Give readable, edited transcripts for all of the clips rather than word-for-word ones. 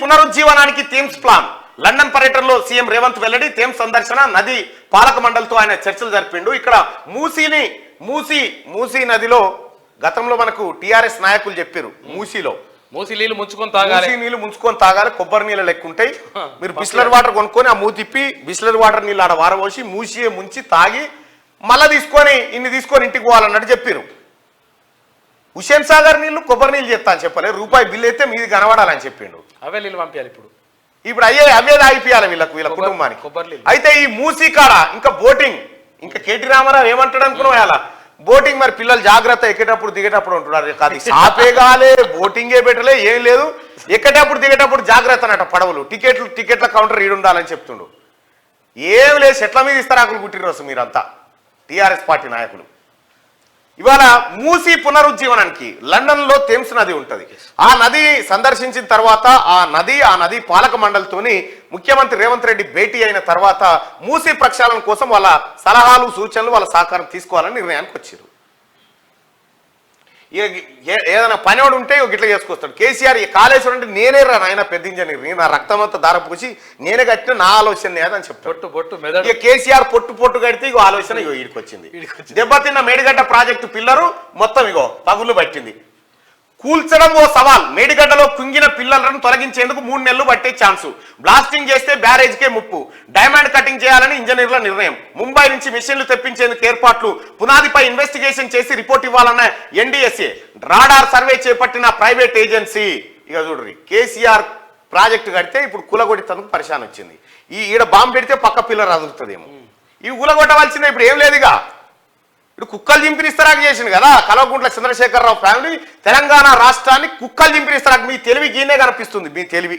పునరుజ్జీవనానికి Thames plan. London పర్యటనలో CM Revanth వెల్లడి. Thames సందర్శన, నది పాలక మండలితో ఆయన చర్చలు జరిపిండు. ఇక్కడ మూసీ నదిలో గతంలో మనకు టీఆర్ఎస్ నాయకులు చెప్పారు, మూసీ నీళ్లు ముంచుకొని తాగాలి, కొబ్బరి నీళ్ళు లెక్కుంటాయి, మీరు బిస్లర్ వాటర్ కొనుక్కొని ఆ తిప్పి బిస్లర్ వాటర్ నీళ్ళు ఆడ వారబోసి మూసి ముంచి తాగి మళ్ళా ఇన్ని తీసుకొని ఇంటికి పోవాలన్నట్టు చెప్పారు. హుసేన్ సాగర్ నీళ్లు కొబ్బరి నీళ్ళు చెప్తా అని చెప్పలే, రూపాయి బిల్లు అయితే మీది కనబడాలని చెప్పిండు. అవే నీళ్ళు పంపించాలి ఇప్పుడు అవే తాగిపియాలి వీళ్ళ కుటుంబానికి. అయితే ఈ మూసీ కాడ ఇంకా బోటింగ్, ఇంకా కేటీ రామారావు ఏమంటాడు అనుకున్నావు అలా బోటింగ్, మరి పిల్లలు జాగ్రత్త ఎక్కేటప్పుడు దిగేటప్పుడు ఉంటున్నారు. అది షాపే కాలే, బోటింగే పెట్టలే, ఏం లేదు, ఎక్కేటప్పుడు దిగేటప్పుడు జాగ్రత్త అన్నట్టు పడవలు, టికెట్ల కౌంటర్ ఈడుండాలని చెప్తుండు. ఏం లేదు, చెట్ల మీద ఇస్తారాకులు పుట్టిరోసు మీరంతా టీఆర్ఎస్ పార్టీ నాయకులు. ఇవాళ మూసీ పునరుజ్జీవనానికి లండన్ లో థేమ్స్ నది ఉంటది. ఆ నది సందర్శించిన తర్వాత ఆ నది పాలక మండలితోని ముఖ్యమంత్రి రేవంత్ రెడ్డి భేటీ అయిన తర్వాత మూసీ ప్రక్షాళన కోసం వాళ్ళ సలహాలు సూచనలు వాళ్ళ సహకారం తీసుకోవాలని నిర్ణయానికి వచ్చారు. ఏదైనా పనివాడు ఉంటే గిట్ల చేసుకొస్తాడు. కేసీఆర్ కాళేశ్వరం అంటే నేనే రా నాయన పెద్ద ఇంజనీర్, నా రక్తం అంతా దారపూసి నేనే కట్టిన నా ఆలోచన ఏదని చెప్తాడు. కేసీఆర్ పొట్టు కడితే ఇగో ఆలోచన ఈడికి వచ్చింది. దెబ్బతిన్న మేడిగడ్డ ప్రాజెక్టు పిల్లరు మొత్తం పగుళ్ళు పట్టింది. కూల్చడం ఓ సవాల్. మేడిగడ్డలో కుంగిన పిల్లలను తొలగించేందుకు 3 నెలలు పట్టే ఛాన్సు. బ్లాస్టింగ్ చేస్తే బ్యారేజ్కే ముప్పు. డైమండ్ కటింగ్ చేయాలని ఇంజనీర్ల నిర్ణయం. ముంబై నుంచి మిషన్లు తెప్పించేందుకు ఏర్పాట్లు. పునాదిపై ఇన్వెస్టిగేషన్ చేసి రిపోర్ట్ ఇవ్వాలన్న ఎన్డీఎస్ఏ. రాడార్ సర్వే చేపట్టిన ప్రైవేట్ ఏజెన్సీ. ఇక చూడ్రి, కేసీఆర్ ప్రాజెక్టు కడితే ఇప్పుడు కులగొడితందుకు పరిశాన్ వచ్చింది. ఈడ బాంబు పెడితే పక్క పిల్లర్ అదులుతుందేమో. ఇవి కులగొట్టవలసిందే, ఇప్పుడు ఏం లేదుగా. ఇప్పుడు కుక్కలు చింపినిస్తరాకు చేసిండు కదా కల్వకుంట్ల చంద్రశేఖరరావు ఫ్యామిలీ. తెలంగాణ రాష్ట్రాన్ని కుక్కలు చింపినిస్తరాకు. మీ తెలివి గీనే కనిపిస్తుంది, మీ తెలివి.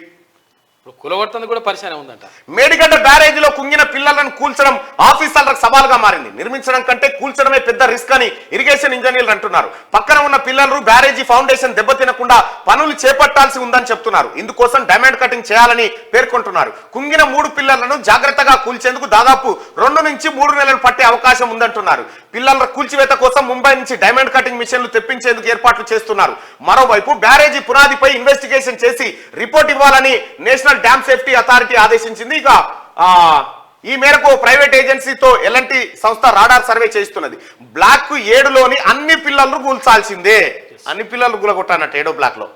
కులగొట్టంది కూడా పరిశానే ఉందంట. మేడిగడ్డ బ్యారేజీలో కుంగిన పిల్లలను కూల్చడం ఆఫీసర్లకు సవాల్గా మారింది. నిర్మించడం కంటే కూల్చడమే పెద్ద రిస్క్ అని ఇరిగేషన్ ఇంజనీర్లు అంటున్నారు. పక్కన ఉన్న పిల్లలు బ్యారేజీ ఫౌండేషన్ దెబ్బతినకుండా పనులు చేపట్టాల్సి ఉందని చెప్తున్నారు. ఇందుకోసం డైమండ్ కటింగ్ చేయాలని పేర్కొంటున్నారు. కుంగిన 3 పిల్లలను జాగ్రత్తగా కూల్చేందుకు దాదాపు 2 నుంచి 3 నెలలు పట్టే అవకాశం ఉందంటున్నారు. పిల్లల కూల్చివేత కోసం ముంబై నుంచి డైమండ్ కటింగ్ మిషన్లు తెప్పించేందుకు ఏర్పాట్లు చేస్తున్నారు. మరోవైపు బ్యారేజీ పునాదిపై ఇన్వెస్టిగేషన్ చేసి రిపోర్ట్ ఇవ్వాలని నేషనల్ డ్యామ్ సేఫ్టీ అథారిటీ ఆదేశించింది. ఇక ఈ మేరకు ప్రైవేట్ ఏజెన్సీతో ఎలాంటి సంస్థ రాడార్ సర్వే చేస్తున్నది. బ్లాక్ 7లోని అన్ని పిల్లలు కూల్చాల్సిందే. అన్ని పిల్లలు కూలగొట్టానట్టు 7వ బ్లాక్ లో.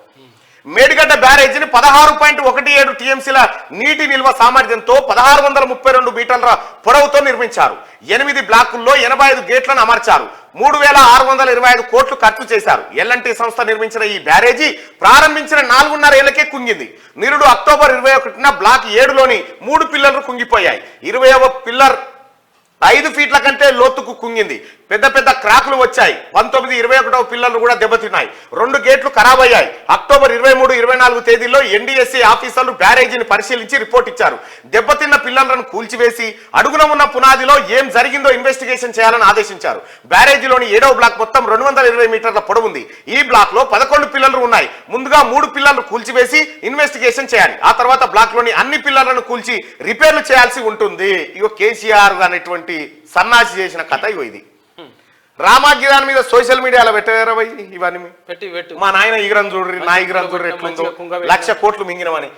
మేడిగడ్డ బ్యారేజీని 16.17 టీఎంసీల నీటి నిల్వ సామర్థ్యంతో 1632 మీటర్ల పొడవుతో నిర్మించారు. 8 బ్లాకుల్లో 85 గేట్లను అమర్చారు. 3625 కోట్లు ఖర్చు చేశారు. ఎల్ఎన్టీ సంస్థ నిర్మించిన ఈ బ్యారేజీ ప్రారంభించిన 4.5 ఏళ్లకే కుంగింది. నిరుడు అక్టోబర్ 21న బ్లాక్ 7లోని 3 పిల్లర్లు కుంగిపోయాయి. 20వ పిల్లర్ 5 ఫీట్ల కంటే లోతుకు కుంగింది. పెద్ద క్రాకులు వచ్చాయి. 19, 21వ పిల్లలు కూడా దెబ్బతిన్నాయి. 2 గేట్లు ఖరాబ్ అయ్యాయి. అక్టోబర్ 23, 24 తేదీల్లో ఎన్డీఎస్ఏ ఆఫీసర్లు బ్యారేజీని పరిశీలించి రిపోర్ట్ ఇచ్చారు. దెబ్బతిన్న పిల్లలను కూల్చివేసి అడుగున ఉన్న పునాదిలో ఏం జరిగిందో ఇన్వెస్టిగేషన్ చేయాలని ఆదేశించారు. బ్యారేజీలోని 7వ బ్లాక్ మొత్తం 220 మీటర్ల పొడవుంది. ఈ బ్లాక్ లో 11 పిల్లలు ఉన్నాయి. ముందుగా 3 పిల్లలను కూల్చివేసి ఇన్వెస్టిగేషన్ చేయాలి. ఆ తర్వాత బ్లాక్ లోని అన్ని పిల్లలను కూల్చి రిపేర్లు చేయాల్సి ఉంటుంది. ఇగో కేసీఆర్ అనేటువంటి సన్నాసి చేసిన కథ ఇది. రామాగిరాన్ మీద సోషల్ మీడియాలో పెట్టారా ఇవన్నీ పెట్టి మా నాయన ఈగరం చూడ్రి, నా ఈగరం చూడ్రి ఎట్లుందో, 1,00,000 కోట్లు మింగినమని.